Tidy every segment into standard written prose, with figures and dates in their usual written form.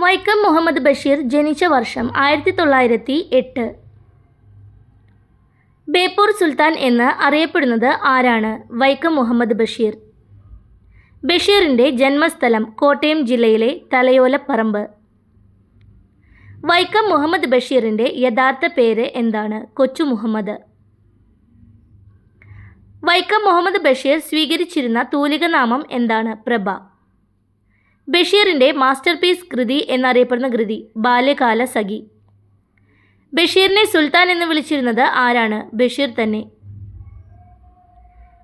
വൈക്കം മുഹമ്മദ് ബഷീർ ജനിച്ച വർഷം 1908. ബേപ്പൂർ സുൽത്താൻ എന്ന് അറിയപ്പെടുന്നത് ആരാണ്? വൈക്കം മുഹമ്മദ് ബഷീർ. ബഷീറിൻ്റെ ജന്മസ്ഥലം കോട്ടയം ജില്ലയിലെ തലയോലപ്പറമ്പ്. വൈക്കം മുഹമ്മദ് ബഷീറിൻ്റെ യഥാർത്ഥ പേര് എന്താണ്? കൊച്ചു മുഹമ്മദ്. വൈക്കം മുഹമ്മദ് ബഷീർ സ്വീകരിച്ചിരുന്ന തൂലികനാമം എന്താണ്? പ്രഭ. ബഷീറിൻ്റെ മാസ്റ്റർ പീസ് കൃതി എന്നറിയപ്പെടുന്ന കൃതി ബാല്യകാല സഖി. ബഷീറിനെ സുൽത്താൻ എന്ന് വിളിച്ചിരുന്നത് ആരാണ്? ബഷീർ തന്നെ.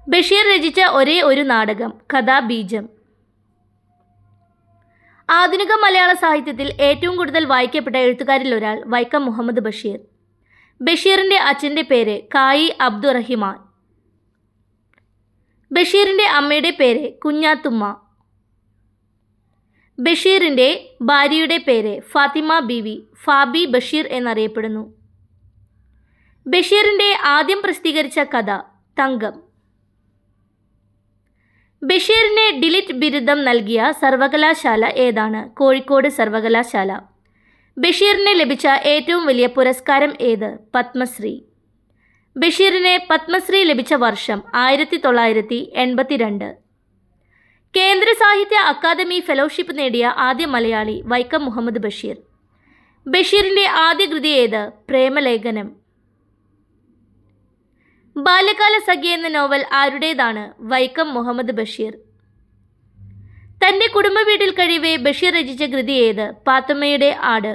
ബഷീർ രചിച്ച ഒരേ ഒരു നാടകം കഥാബീജം. ആധുനിക മലയാള സാഹിത്യത്തിൽ ഏറ്റവും കൂടുതൽ വായിക്കപ്പെട്ട എഴുത്തുകാരിൽ ഒരാൾ വൈക്കം മുഹമ്മദ് ബഷീർ. ബഷീറിൻ്റെ അച്ഛൻ്റെ പേര് കായി അബ്ദുറഹിമാൻ. ബഷീറിൻ്റെ അമ്മയുടെ പേര് കുഞ്ഞാത്തുമ്മ. ബഷീറിൻ്റെ ഭാര്യയുടെ പേര് ഫാത്തിമ ബീവി, ഫാബി ബഷീർ എന്നറിയപ്പെടുന്നു. ബഷീറിൻ്റെ ആദ്യം പ്രസിദ്ധീകരിച്ച കഥ തങ്കം. ബഷീറിന് ഡിലിറ്റ് ബിരുദം നൽകിയ സർവകലാശാല ഏതാണ്? കോഴിക്കോട് സർവകലാശാല. ബഷീറിന് ലഭിച്ച ഏറ്റവും വലിയ പുരസ്കാരം ഏത്? പത്മശ്രീ. ബഷീറിന് പത്മശ്രീ ലഭിച്ച വർഷം 1982. കേന്ദ്ര സാഹിത്യ അക്കാദമി ഫെലോഷിപ്പ് നേടിയ ആദ്യ മലയാളി വൈക്കം മുഹമ്മദ് ബഷീർ. ബഷീറിൻ്റെ ആദ്യ കൃതി ഏത്? പ്രേമലേഖനം. ബാല്യകാല സഖി എന്ന നോവൽ ആരുടേതാണ്? വൈക്കം മുഹമ്മദ് ബഷീർ. തൻ്റെ കുടുംബ വീട്ടിൽ കഴിയവേ ബഷീർ രചിച്ച കൃതി ഏത്? പാത്തുമ്മയുടെ ആട്.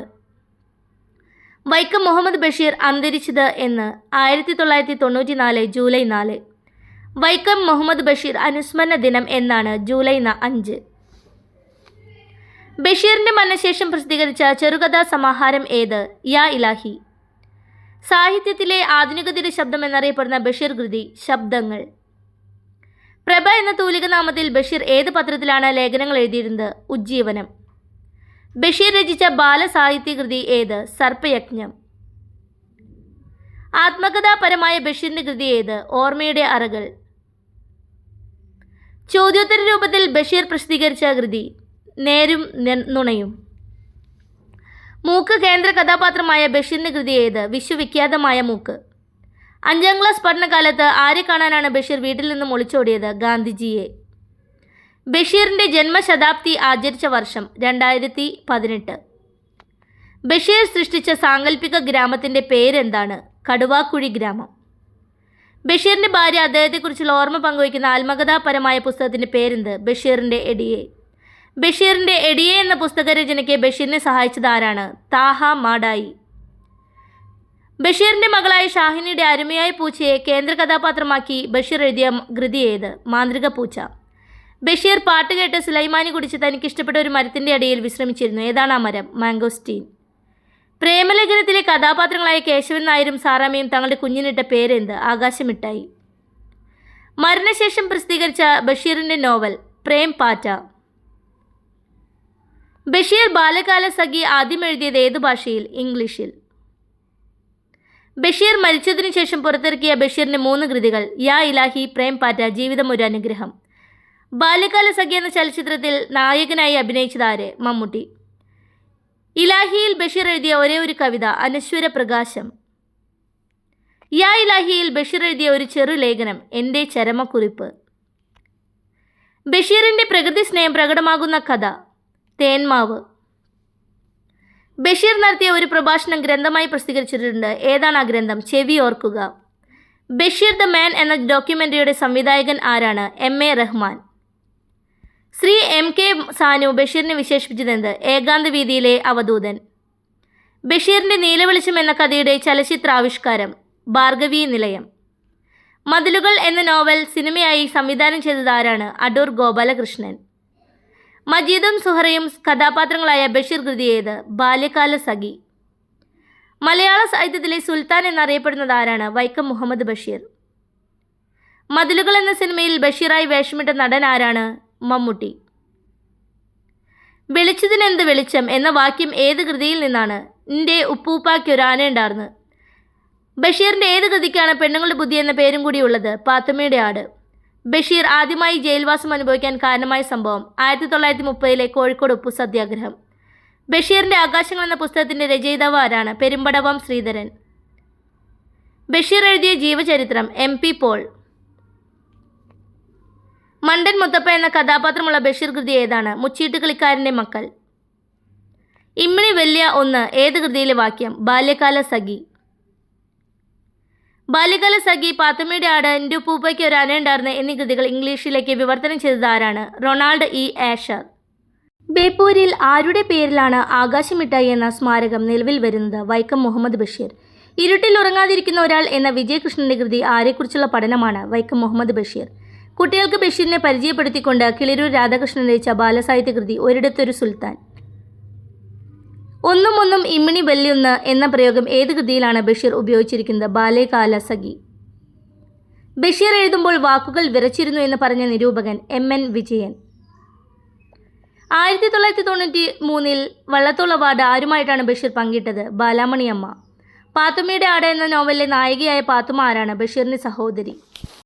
വൈക്കം മുഹമ്മദ് ബഷീർ അന്തരിച്ചത് എന്ന്? 1994 ജൂലൈ 4. വൈക്കം മുഹമ്മദ് ബഷീർ അനുസ്മരണ ദിനം എന്നാണ്? ജൂലൈ 5. ബഷീറിൻ്റെ മരണശേഷം പ്രസിദ്ധീകരിച്ച ചെറുകഥാ സമാഹാരം ഏത്? യാ ഇലാഹി. സാഹിത്യത്തിലെ ആധുനികതയുടെ ശബ്ദം എന്നറിയപ്പെടുന്ന ബഷീർ കൃതി ശബ്ദങ്ങൾ. പ്രഭ എന്ന തൂലികനാമത്തിൽ ബഷീർ ഏത് പത്രത്തിലാണ് ലേഖനങ്ങൾ എഴുതിയിരുന്നത്? ഉജ്ജീവനം. ബഷീർ രചിച്ച ബാലസാഹിത്യകൃതി ഏത്? സർപ്പയജ്ഞം. ആത്മകഥാപരമായ ബഷീറിൻ്റെ കൃതി ഏത്? ഓർമ്മയുടെ അറകൾ. ചോദ്യോത്തര രൂപത്തിൽ ബഷീർ പ്രസിദ്ധീകരിച്ച കൃതി നേരും നുണയും. മൂക്ക് കേന്ദ്ര കഥാപാത്രമായ ബഷീറിൻ്റെ കൃതി ഏത്? വിശ്വവിഖ്യാതമായ മൂക്ക്. 5ാം ക്ലാസ് പഠനകാലത്ത് ആരെ കാണാനാണ് ബഷീർ വീട്ടിൽ നിന്നും ഒളിച്ചോടിയത്? ഗാന്ധിജിയെ. ബഷീറിൻ്റെ ജന്മശതാബ്ദി ആചരിച്ച വർഷം 2018. ബഷീർ സൃഷ്ടിച്ച സാങ്കല്പിക ഗ്രാമത്തിൻ്റെ പേരെന്താണ്? കടുവാക്കുഴി ഗ്രാമം. ബഷീറിൻ്റെ ഭാര്യ അദ്ദേഹത്തെക്കുറിച്ചുള്ള ഓർമ്മ പങ്കുവയ്ക്കുന്ന ആത്മകഥാപരമായ പുസ്തകത്തിൻ്റെ പേരെന്ത്? ബഷീറിൻ്റെ എടിയെ. ബഷീറിൻ്റെ എടിയെ എന്ന പുസ്തകരചനയ്ക്ക് ബഷീറിനെ സഹായിച്ചത് ആരാണ്? താഹ മാടായി. ബഷീറിൻ്റെ മകളായ ഷാഹിനിയുടെ അരുമയായ പൂച്ചയെ കേന്ദ്ര കഥാപാത്രമാക്കി ബഷീർ എഴുതിയ കൃതി ഏത്? മാന്ത്രിക പൂച്ച. ബഷീർ പാട്ട് കേട്ട് സുലൈമാനി കുടിച്ച് തനിക്കിഷ്ടപ്പെട്ട ഒരു മരത്തിൻ്റെ അടിയിൽ വിശ്രമിച്ചിരുന്നു. ഏതാണ് ആ മരം? മാംഗോസ്റ്റീൻ. പ്രേമലേഖനത്തിലെ കഥാപാത്രങ്ങളായ കേശവൻ നായരും സാറാമ്മയും തങ്ങളുടെ കുഞ്ഞിനിട്ട പേരെന്ത്? ആകാശമിട്ടായി. മരണശേഷം പ്രസിദ്ധീകരിച്ച ബഷീറിൻ്റെ നോവൽ പ്രേം പാറ്റ. ബഷീർ ബാല്യകാല സഖി ആദ്യം എഴുതിയത് ഏതു ഭാഷയിൽ? ഇംഗ്ലീഷിൽ. ബഷീർ മരിച്ചതിനു ശേഷം പുറത്തിറക്കിയ ബഷീറിൻ്റെ 3 കൃതികൾ യാ ഇലാഹി, പ്രേം പാറ്റ, ജീവിതം ഒരു അനുഗ്രഹം. ബാല്യകാല സഖി എന്ന ചലച്ചിത്രത്തിൽ നായകനായി അഭിനയിച്ചത് ആര്? മമ്മൂട്ടി. ഇലാഹിയിൽ ബഷീർ എഴുതിയ ഒരേ ഒരു കവിത അനശ്വര പ്രകാശം. യാ ഇലാഹിയിൽ ബഷീർ എഴുതിയ ഒരു ചെറു ലേഖനം എൻ്റെ ചരമക്കുറിപ്പ്. ബഷീറിൻ്റെ പ്രകൃതി സ്നേഹം പ്രകടമാകുന്ന കഥ തേന്മാവ്. ബഷീർ നടത്തിയ ഒരു പ്രഭാഷണം ഗ്രന്ഥമായി പ്രസിദ്ധീകരിച്ചിട്ടുണ്ട്. ഏതാണ് ആ ഗ്രന്ഥം? ചെവി ഓർക്കുക. ബഷീർ ദ മാൻ എന്ന ഡോക്യുമെൻ്ററിയുടെ സംവിധായകൻ ആരാണ്? എം.എ. റഹ്മാൻ. ശ്രീ എം.കെ. സാനു ബഷീറിനെ വിശേഷിപ്പിച്ചതെന്ത്? ഏകാന്ത വീതിയിലെ അവധൂതൻ. ബഷീറിൻ്റെ നീലവെളിച്ചം എന്ന കഥയുടെ ചലച്ചിത്രാവിഷ്കാരം ഭാർഗവീ നിലയം. മതിലുകൾ എന്ന നോവൽ സിനിമയായി സംവിധാനം ചെയ്തത് ആരാണ്? അടൂർ ഗോപാലകൃഷ്ണൻ. മജീദും സുഹറയും കഥാപാത്രങ്ങളായ ബഷീർ കൃതി ഏത്? ബാല്യകാല സഖി. മലയാള സാഹിത്യത്തിലെ സുൽത്താൻ എന്നറിയപ്പെടുന്നത് ആരാണ്? വൈക്കം മുഹമ്മദ് ബഷീർ. മതിലുകൾ എന്ന സിനിമയിൽ ബഷീറായി വേഷമിട്ട നടൻ ആരാണ്? മമ്മൂട്ടി. വെളിച്ചതിനെന്ത് വെളിച്ചം എന്ന വാക്യം ഏത് കൃതിയിൽ നിന്നാണ്? എൻ്റെ ഉപ്പൂപ്പായ്ക്കൊരാനയുണ്ടാർന്ന്. ബഷീറിൻ്റെ ഏത് കൃതിക്കാണ് പെണ്ണുങ്ങളുടെ ബുദ്ധി എന്ന പേരും കൂടിയുള്ളത്? പാത്തുമ്മയുടെ ആട്. ബഷീർ ആദ്യമായി ജയിൽവാസം അനുഭവിക്കാൻ കാരണമായ സംഭവം 1930 കോഴിക്കോട് ഉപ്പു സത്യാഗ്രഹം. ബഷീറിൻ്റെ ആകാശങ്ങൾ എന്ന പുസ്തകത്തിൻ്റെ രചയിതാവ് ആരാണ്? പെരുമ്പടവം ശ്രീധരൻ. ബഷീർ എഴുതിയ ജീവചരിത്രം MP പോൾ. മണ്ടൻ മുത്തപ്പ എന്ന കഥാപാത്രമുള്ള ബഷീർ കൃതി ഏതാണ്? മുച്ചീട്ട് കളിക്കാരൻ്റെ മക്കൾ. ഇമ്മിണി വല്യ ഒന്ന് ഏത് കൃതിയിലെ വാക്യം? ബാല്യകാല സഖി. ബാല്യകാല സഖി, പാത്തുമ്മയുടെ ആട്, എൻ്റെ ഉപ്പൂപ്പയ്ക്ക് ഒരു ആനയുണ്ടായിരുന്നു എന്നീ കൃതികൾ ഇംഗ്ലീഷിലേക്ക് വിവർത്തനം ചെയ്തത് ആരാണ്? Ronald E. ആഷർ. ബേപ്പൂരിൽ ആരുടെ പേരിലാണ് ആകാശമിഠായി എന്ന സ്മാരകം നിലവിൽ വരുന്നത്? വൈക്കം മുഹമ്മദ് ബഷീർ. ഇരുട്ടിൽ ഉറങ്ങാതിരിക്കുന്ന ഒരാൾ എന്ന വിജയകൃഷ്ണൻ്റെ കൃതി ആരെക്കുറിച്ചുള്ള പഠനമാണ്? വൈക്കം മുഹമ്മദ് ബഷീർ. കുട്ടികൾക്ക് ബഷീറിനെ പരിചയപ്പെടുത്തിക്കൊണ്ട് കിളിരൂർ രാധാകൃഷ്ണൻ രചിച്ച ബാലസാഹിത്യ കൃതി ഒരിടത്തൊരു സുൽത്താൻ. ഒന്നും ഒന്നും ഇമ്മിണി വല്യൊന്ന് എന്ന പ്രയോഗം ഏത് കൃതിയിലാണ് ബഷീർ ഉപയോഗിച്ചിരിക്കുന്നത്? ബാല്യകാല സഖി. ബഷീർ എഴുതുമ്പോൾ വാക്കുകൾ വിറച്ചിരുന്നു എന്ന് പറഞ്ഞ നിരൂപകൻ MN വിജയൻ. 1993 വള്ളത്തോൾ അവാർഡ് ആരുമായിട്ടാണ് ബഷീർ പങ്കിട്ടത്? ബാലാമണി അമ്മ. പാത്തുമ്മയുടെ ആട് എന്ന നോവലിലെ നായികയായ പാത്തുമ്മ ആരാണ്? ബഷീറിൻ്റെ സഹോദരി.